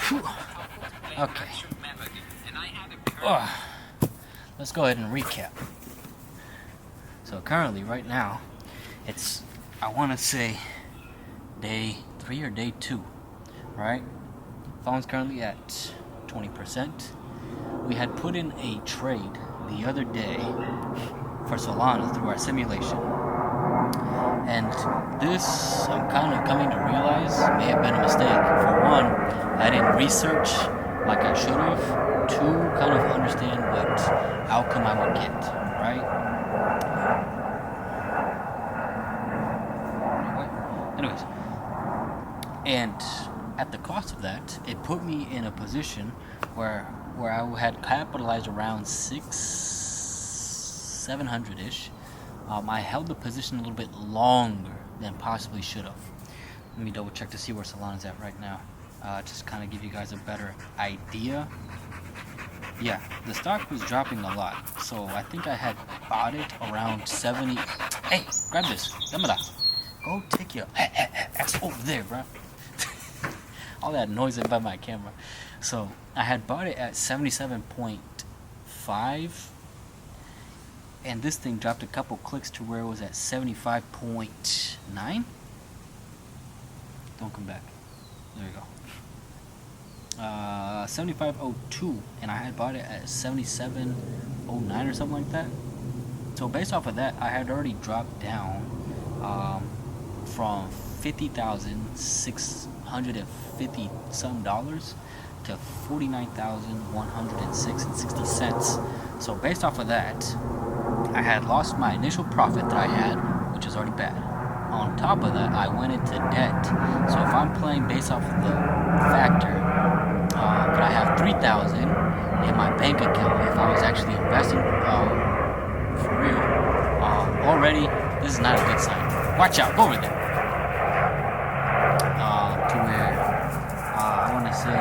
Whew. Okay. Oh, let's go ahead and recap. So currently, right now, it's, I want to say, day 3 or day 2, right? Phone's currently at 20%. We had put in a trade the other day for Solana through our simulation. And this, I'm kind of coming to realize, may have been a mistake. For one, I didn't research like I should have to kind of understand what outcome I would get, right? Anyways, and at the cost of that, it put me in a position where I had capitalized around 700-ish. I held the position a little bit longer than possibly should have. Let me double check to see where Solana's at right now. Just kind of give you guys a better idea. Yeah, the stock was dropping a lot, so I think I had bought it around 70. Hey, grab this. Go take your ass over there, bro. All that noise by my camera. So I had bought it at 77.5, and this thing dropped a couple clicks to where it was at 75.9. Don't come back. There you go. 75.02, and I had bought it at 77.09 or something like that. So based off of that, I had already dropped down from $50,650 some dollars to $49,106.60. So based off of that, I had lost my initial profit that I had, which is already bad. On top of that, I went into debt. So if I'm playing based off of the factor that I have $3,000 in my bank account, if I was actually investing for real, already this is not a good sign. Watch out, go over there. To where I want to say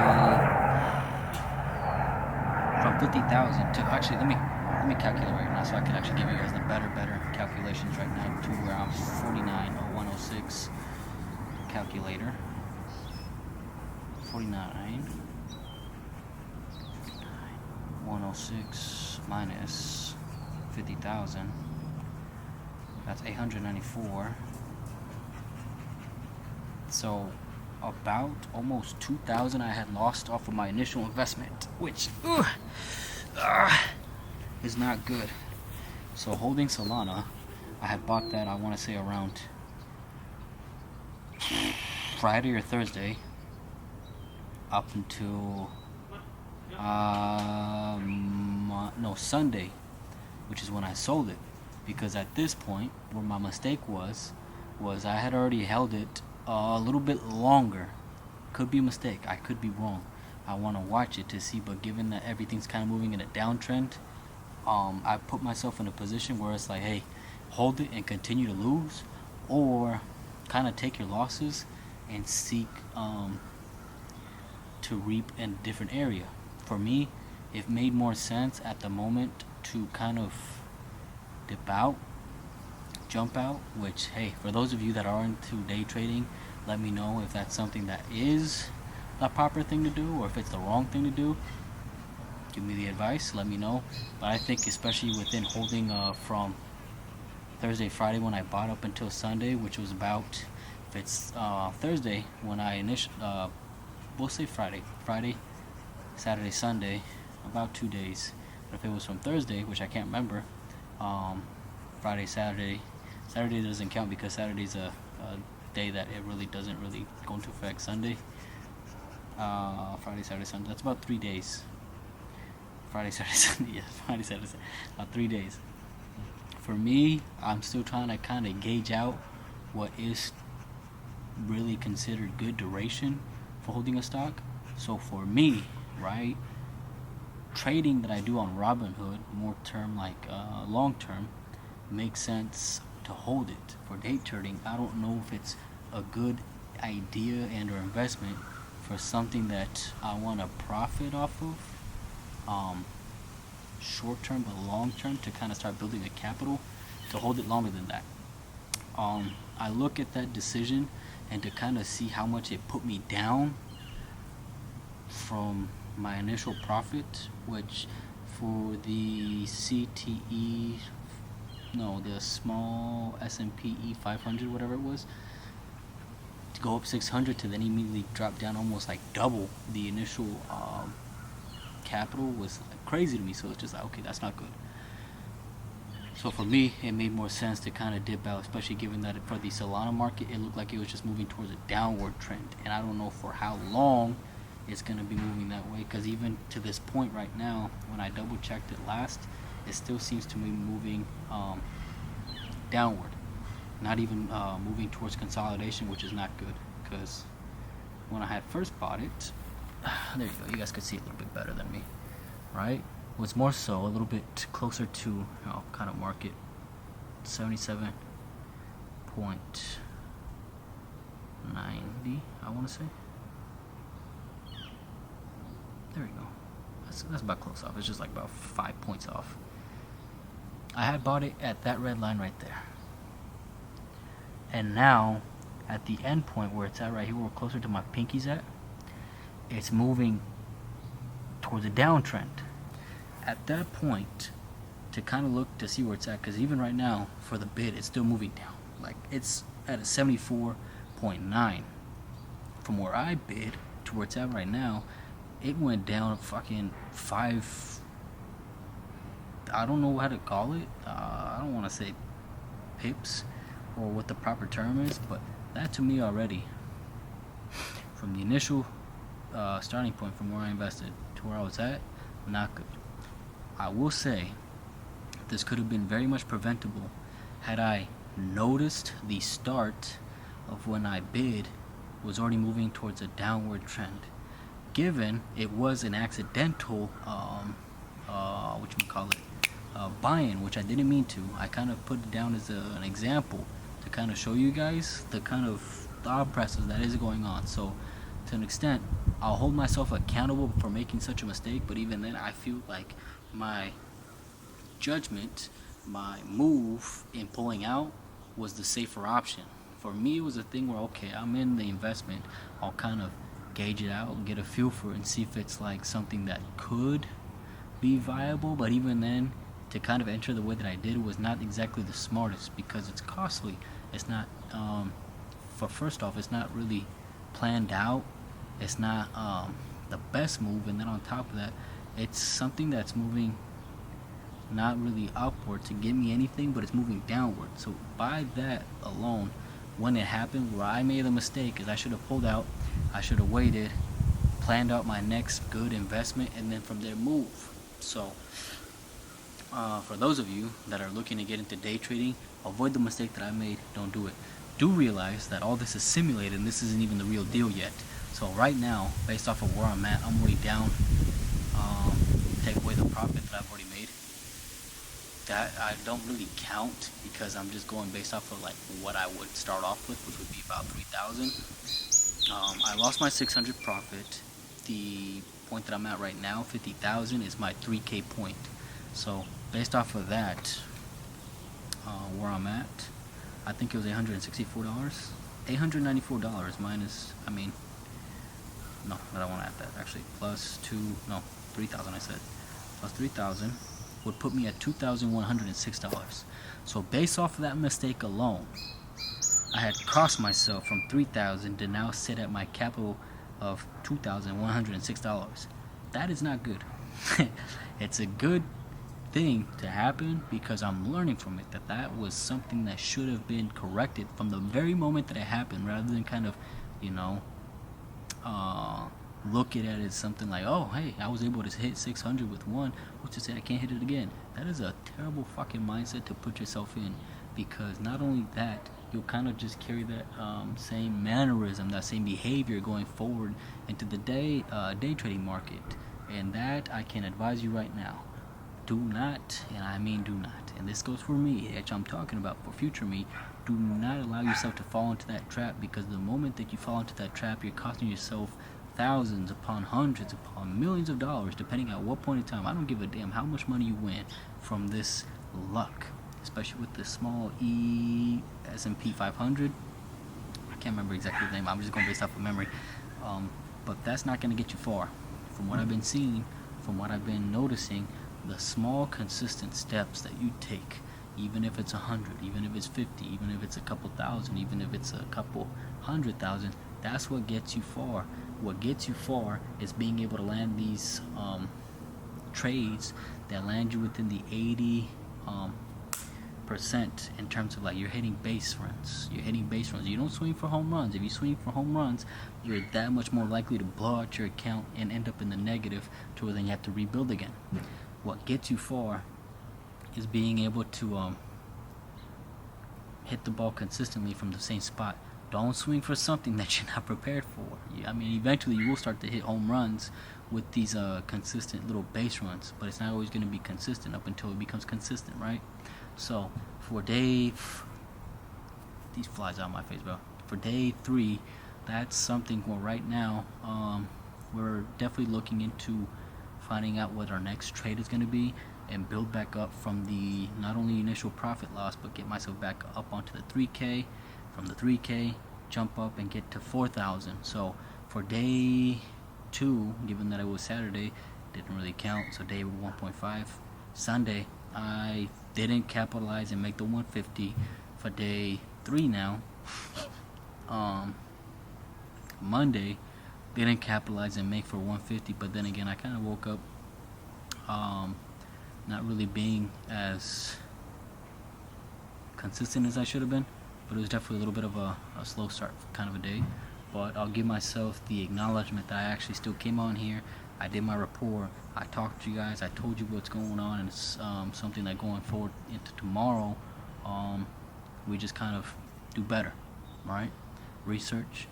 from 50,000 to actually let me calculate right now so I can actually give you guys the better calculations right now to where I'm 49,0106 calculator. 49,106 minus 50,000. That's 894. So about almost 2,000 I had lost off of my initial investment, which is not good. So holding Solana, I had bought that, I want to say around Friday or Thursday up until Sunday, which is when I sold it, because at this point where my mistake was I had already held it a little bit longer. Could be a mistake, I could be wrong. I want to watch it to see, but given that everything's kind of moving in a downtrend, I put myself in a position where it's like, hey, hold it and continue to lose, or kind of take your losses and seek to reap in a different area. For me, it made more sense at the moment to kind of dip out, jump out, which, hey, for those of you that are into day trading, let me know if that's something that is the proper thing to do or if it's the wrong thing to do. Give me the advice, let me know. But I think especially within holding from Thursday, Friday when I bought up until Sunday, which was about, if it's Thursday when I we'll say Friday, Saturday, Sunday, about 2 days. But if it was from Thursday, which I can't remember, Friday, Saturday doesn't count because Saturday's a day that it really doesn't really go into effect. Sunday, Friday, Saturday, Sunday, that's about 3 days. Friday, Saturday, Sunday, yes, Friday, Saturday, Sunday, about 3 days. For me, I'm still trying to kind of gauge out what is really considered good duration for holding a stock. So for me, right, trading that I do on Robinhood, more term like long term, makes sense to hold it. For day trading, I don't know if it's a good idea and or investment for something that I want to profit off of short term but long term, to kind of start building a capital to hold it longer than that. I look at that decision and to kind of see how much it put me down from my initial profit, which for the CTE, no, the small S&P 500, whatever it was, to go up 600 to then immediately drop down almost like double the initial capital was crazy to me. So it's just like, okay, that's not good. So for me, it made more sense to kind of dip out, especially given that for the Solana market, it looked like it was just moving towards a downward trend. And I don't know for how long it's going to be moving that way, because even to this point right now, when I double checked it last, it still seems to be moving downward. Not even moving towards consolidation, which is not good, because when I had first bought it, there you go, you guys could see it a little bit better than me, right? It was more so a little bit closer to kind of market 77.90, I want to say. There we go. That's about close off. It's just like about 5 points off. I had bought it at that red line right there. And now, at the end point where it's at right here, where we're closer to my pinkies at, it's moving towards a downtrend. At that point, to kind of look to see where it's at, because even right now, for the bid, it's still moving down. Like, it's at a 74.9. From where I bid to where it's at right now, it went down fucking 5, I don't know how to call it. I don't want to say pips or what the proper term is, but that to me already, from the initial starting point from where I invested to where I was at, not good. I will say this could have been very much preventable had I noticed the start of when I bid was already moving towards a downward trend. Given it was an accidental buy-in, which I didn't mean to. I kind of put it down as an example to kind of show you guys the kind of thought process that is going on. So to an extent, I'll hold myself accountable for making such a mistake, but even then I feel like my judgment, my move in pulling out was the safer option. For me, it was a thing where, okay, I'm in the investment, I'll kind of gauge it out and get a feel for it and see if it's like something that could be viable. But even then, to kind of enter the way that I did was not exactly the smartest, because it's costly. It's not first off, it's not really planned out. It's not the best move, and then on top of that, it's something that's moving not really upward to get me anything, but it's moving downward. So by that alone, when it happened, where I made a mistake is I should have pulled out, I should have waited, planned out my next good investment, and then from there move. So for those of you that are looking to get into day trading, avoid the mistake that I made. Don't do it. Do realize that all this is simulated and this isn't even the real deal yet. So right now, based off of where I'm at, I'm already down. Take away the profit that I've already made. That I don't really count, because I'm just going based off of like what I would start off with, which would be about 3,000. I lost my 600 profit. The point that I'm at right now, 50,000, is my 3K point. So based off of that, where I'm at, I think it was $864, $894 minus. No, I don't want to add that. Actually, plus 3,000. I said plus 3,000 would put me at $2,106. So based off of that mistake alone, I had cost myself from 3,000 to now sit at my capital of $2,106. That is not good. It's a good thing to happen because I'm learning from it, that was something that should have been corrected from the very moment that it happened, rather than kind of, look at it as something like, oh, hey, I was able to hit 600 with one, what's to say I can't hit it again? That is a terrible fucking mindset to put yourself in, because not only that, you'll kind of just carry that same mannerism, that same behavior going forward into the day trading market. And that I can advise you right now, do not, and I mean do not, and this goes for me, which I'm talking about for future me, do not allow yourself to fall into that trap, because the moment that you fall into that trap, you're costing yourself thousands upon hundreds upon millions of dollars, depending at what point in time. I don't give a damn how much money you win from this luck, especially with the small S&P 500. I can't remember exactly the name, I'm just going based off of memory, but that's not going to get you far. from what I've been seeing, from what I've been noticing, the small consistent steps that you take, even if it's 100, even if it's 50, even if it's a couple thousand, even if it's a couple 100,000, that's what gets you far. What gets you far is being able to land these trades that land you within the 80 percent in terms of like you're hitting base runs. You don't swing for home runs. If you swing for home runs, you're that much more likely to blow out your account and end up in the negative to where then you have to rebuild again. What gets you far is being able to hit the ball consistently from the same spot. Don't swing for something that you're not prepared for. I mean, eventually you will start to hit home runs with these consistent little base runs, but it's not always going to be consistent up until it becomes consistent, right? So for these flies out of my face, bro. For day 3, that's something where right now we're definitely looking into finding out what our next trade is going to be and build back up from the not only initial profit loss, but get myself back up onto the 3K, from the 3K jump up and get to 4,000. So for day 2, given that it was Saturday, didn't really count, so day 1.5. Sunday I didn't capitalize and make the 150. For day 3 now, Monday didn't capitalize and make for 150, but then again I kind of woke up not really being as consistent as I should have been, but it was definitely a little bit of a slow start kind of a day. But I'll give myself the acknowledgement that I actually still came on here, I did my report, I talked to you guys, I told you what's going on, and it's something that going forward into tomorrow, we just kind of do better, right? Research,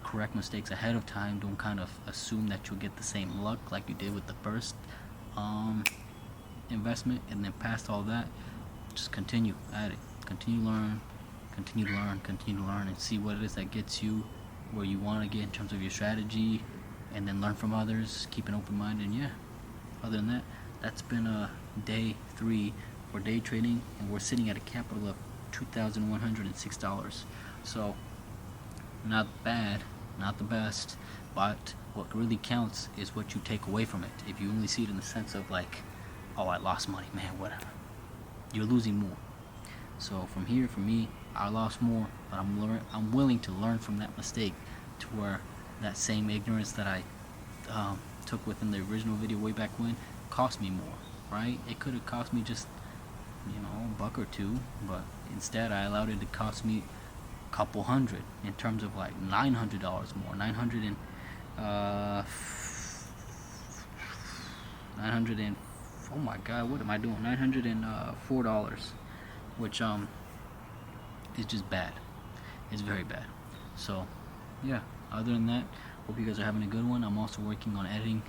correct mistakes ahead of time. Don't kind of assume that you'll get the same luck like you did with the first investment, and then past all that, just continue at it. Continue to learn, and see what it is that gets you where you want to get in terms of your strategy, and then learn from others. Keep an open mind, and yeah, other than that, that's been day 3 for day trading, and we're sitting at a capital of $2,106. So not bad, not the best, but what really counts is what you take away from it. If you only see it in the sense of like, oh, I lost money, man, whatever, you're losing more. So from here, for me, I lost more, but I'm willing to learn from that mistake to where that same ignorance that I took within the original video way back when cost me more, right? It could have cost me just, a buck or two, but instead I allowed it to cost me a couple hundred, in terms of like $900 more, 900 and oh my god, what am I doing? $904, which is just bad. It's very bad. So yeah, other than that, hope you guys are having a good one. I'm also working on editing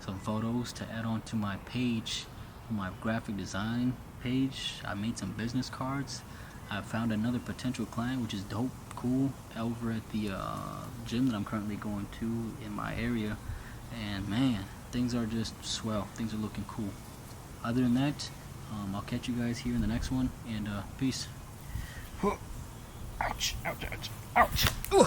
some photos to add on to my page, my graphic design page. I made some business cards. I found another potential client, which is dope, cool, over at the gym that I'm currently going to in my area, and man, things are just swell. Things are looking cool. Other than that, I'll catch you guys here in the next one, and peace. Ouch, ouch, ouch, ouch. Ooh.